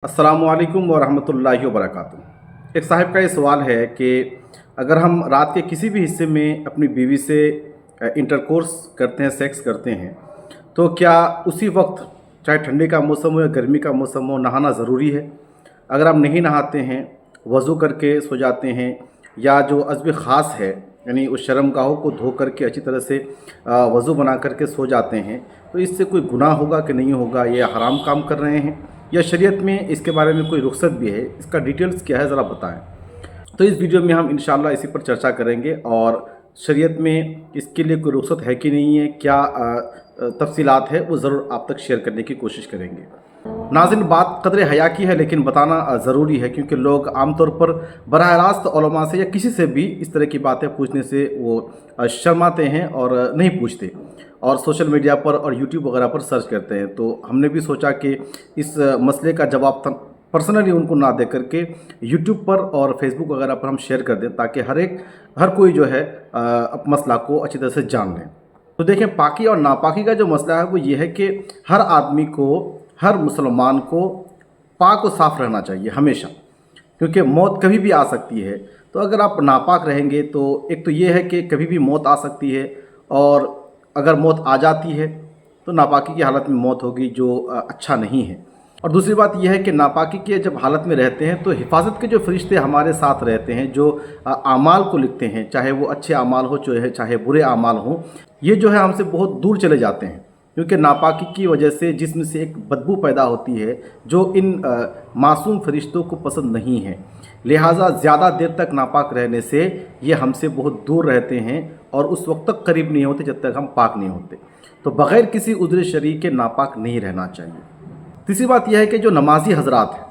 अस्सलामुअलैकुम वरहमतुल्लाहि वबरकातुहू। एक साहब का ये सवाल है कि अगर हम रात के किसी भी हिस्से में अपनी बीवी से इंटरकोर्स करते हैं, सेक्स करते हैं, तो क्या उसी वक्त, चाहे ठंडी का मौसम हो या गर्मी का मौसम हो, नहाना ज़रूरी है? अगर आप नहीं नहाते हैं, वज़ू करके सो जाते हैं, या जो अज़्ब ख़ास है यानी उस शर्मगाहों को धो करके अच्छी तरह से वज़ू बना करके सो जाते हैं, तो इससे कोई गुनाह होगा कि नहीं होगा? ये हराम काम कर रहे हैं या शरीयत में इसके बारे में कोई रुख्सत भी है? इसका डिटेल्स क्या है, ज़रा बताएं। तो इस वीडियो में हम इंशाल्लाह इसी पर चर्चा करेंगे और शरीयत में इसके लिए कोई रुख्सत है कि नहीं है, क्या तफसीलात है, वो ज़रूर आप तक शेयर करने की कोशिश करेंगे। नाज़रीन, बात कदर हया की है, लेकिन बताना ज़रूरी है क्योंकि लोग आमतौर पर बराह रास्त उलमा से या किसी से भी इस तरह की बातें पूछने से वो शर्माते हैं और नहीं पूछते, और सोशल मीडिया पर और यूट्यूब वगैरह पर सर्च करते हैं। तो हमने भी सोचा कि इस मसले का जवाब पर्सनली उनको ना दे करके यूट्यूब पर और फेसबुक वगैरह पर हम शेयर कर दें, ताकि हर कोई जो है मसला को अच्छी तरह से जान लें। तो देखें, पाकी और नापाकी का जो मसला है वो ये है कि हर आदमी को, हर मुसलमान को पाक और साफ़ रहना चाहिए हमेशा, क्योंकि मौत कभी भी आ सकती है। तो अगर आप नापाक रहेंगे तो एक तो ये है कि कभी भी मौत आ सकती है, और अगर मौत आ जाती है तो नापाकी की हालत में मौत होगी, जो अच्छा नहीं है। और दूसरी बात यह है कि नापाकी के जब हालत में रहते हैं तो हिफाजत के जो फरिश्ते हमारे साथ रहते हैं, जो आमाल को लिखते हैं, चाहे वो अच्छे आमाल हो चाहे बुरे आमाल हो, ये जो है हमसे बहुत दूर चले जाते हैं, क्योंकि नापाकी की वजह से जिस्म से एक बदबू पैदा होती है जो इन मासूम फरिश्तों को पसंद नहीं है। लिहाजा ज़्यादा देर तक नापाक रहने से ये हमसे बहुत दूर रहते हैं और उस वक्त तक करीब नहीं होते जब तक हम पाक नहीं होते। तो बग़ैर किसी उज़्र शरई के नापाक नहीं रहना चाहिए। तीसरी बात यह है कि जो नमाजी हजरात हैं,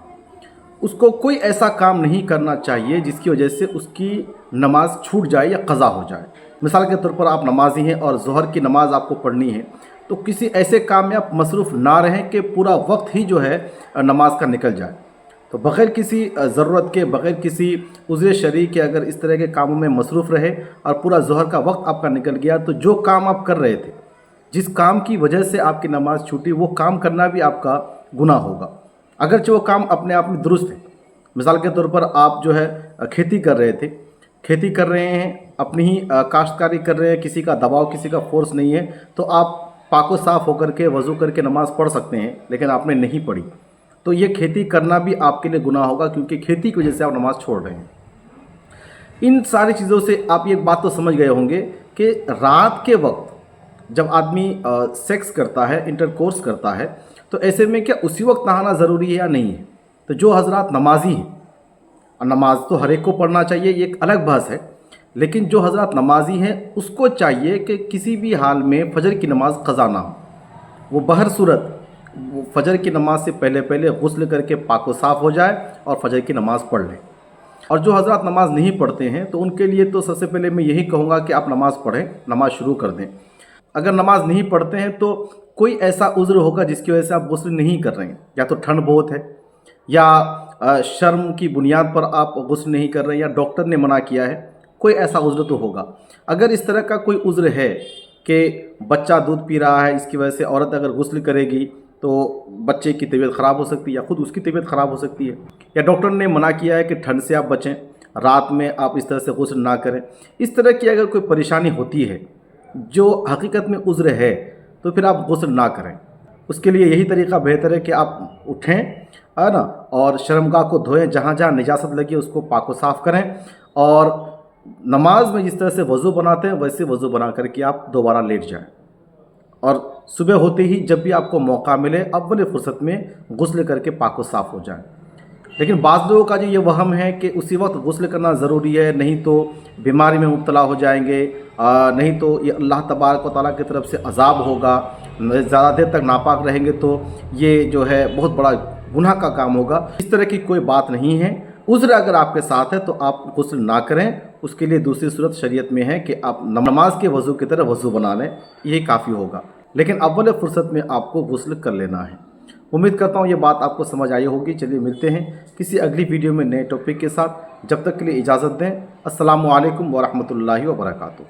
उसको कोई ऐसा काम नहीं करना चाहिए जिसकी वजह से उसकी नमाज छूट जाए या क़ज़ा हो जाए। मिसाल के तौर पर आप नमाजी हैं और ज़ोहर की नमाज़ आपको पढ़नी है, तो किसी ऐसे काम में आप मसरूफ़ ना रहें कि पूरा वक्त ही जो है नमाज का निकल जाए। तो बग़ैर किसी ज़रूरत के, बग़ैर किसी उज़्र शरई के अगर इस तरह के कामों में मसरूफ़ रहे और पूरा ज़ोहर का वक्त आपका निकल गया, तो जो काम आप कर रहे थे, जिस काम की वजह से आपकी नमाज छूटी, वो काम करना भी आपका गुनाह होगा, अगरचे वो काम अपने आप में दुरुस्त है। मिसाल के तौर पर आप जो है खेती कर रहे थे, खेती कर रहे हैं, अपनी ही काश्तकारी कर रहे हैं, किसी का दबाव, किसी का फोर्स नहीं है, तो आप पाको साफ़ होकर के वज़ू करके नमाज़ पढ़ सकते हैं, लेकिन आपने नहीं पढ़ी, तो ये खेती करना भी आपके लिए गुनाह होगा, क्योंकि खेती की वजह से आप नमाज़ छोड़ रहे हैं। इन सारी चीज़ों से आप ये बात तो समझ गए होंगे कि रात के वक्त जब आदमी सेक्स करता है, इंटरकोर्स करता है, तो ऐसे में क्या उसी वक्त नहाना ज़रूरी है या नहीं है? तो जो हजरात नमाजी हैं, और नमाज तो हर एक को पढ़ना चाहिए, ये एक अलग बहस है, लेकिन जो हजरात नमाजी हैं उसको चाहिए कि किसी भी हाल में फ़जर की नमाज़ क़ज़ा ना हो। वो बहर सूरत वो फ़जर की नमाज़ से पहले गुस्ल करके पाक व साफ़ हो जाए और फ़जर की नमाज़ पढ़ लें। और जो हजरात नमाज नहीं पढ़ते हैं, तो उनके लिए तो सबसे पहले मैं यही कहूँगा कि आप नमाज़ पढ़ें, नमाज़ शुरू कर दें। अगर नमाज नहीं पढ़ते हैं तो कोई ऐसा उज़्र होगा जिसकी वजह से आप गुस्ल नहीं कर रहे हैं, या तो ठंड बहुत है, या शर्म की बुनियाद पर आप गुस्ल नहीं कर रहे हैं, या डॉक्टर ने मना किया है, कोई ऐसा उज़्र तो होगा। अगर इस तरह का कोई उज़्र है कि बच्चा दूध पी रहा है, इसकी वजह से औरत अगर गुस्ल करेगी तो बच्चे की तबीयत ख़राब हो सकती है या ख़ुद उसकी तबीयत ख़राब हो सकती है, या डॉक्टर ने मना किया है कि ठंड से आप बचें, रात में आप इस तरह से गुस्ल ना करें, इस तरह की अगर कोई परेशानी होती है जो हकीकत में उज़्र है, तो फिर आप गुस्ल ना करें। उसके लिए यही तरीक़ा बेहतर है कि आप उठें, है ना, और शर्मगाह को धोएं, जहाँ जहाँ निजासत लगी उसको पाक व साफ़ करें, और नमाज में जिस तरह से वज़ू बनाते हैं वैसे वज़ू बना करके आप दोबारा लेट जाएं, और सुबह होते ही जब भी आपको मौका मिले अव्वल फुर्सत में गुस्ल करके पाक व साफ़ हो जाएं। लेकिन बाज़ लोगों का जो ये वहम है कि उसी वक्त गुस्ल करना ज़रूरी है, नहीं तो बीमारी में मुब्तला हो जाएंगे, नहीं तो ये अल्लाह तबारक व तआला की तरफ से अज़ाब होगा, ज़्यादा देर तक नापाक रहेंगे तो ये जो है बहुत बड़ा गुनाह का काम होगा। इस तरह की कोई बात नहीं है। उज़्र अगर आपके साथ है तो आप गुस्ल ना करें, उसके लिए दूसरी सूरत शरीयत में है कि आप नमाज के वज़ू की तरह वज़ू बना लें, यही काफ़ी होगा, लेकिन अव्वल फुर्सत में आपको गुस्ल कर लेना है। उम्मीद करता हूँ ये बात आपको समझ आई होगी। चलिए मिलते हैं किसी अगली वीडियो में नए टॉपिक के साथ, जब तक के लिए इजाज़त दें। अस्सलामु अलैकुम वरहमतुल्लाहि वबरकातुहू।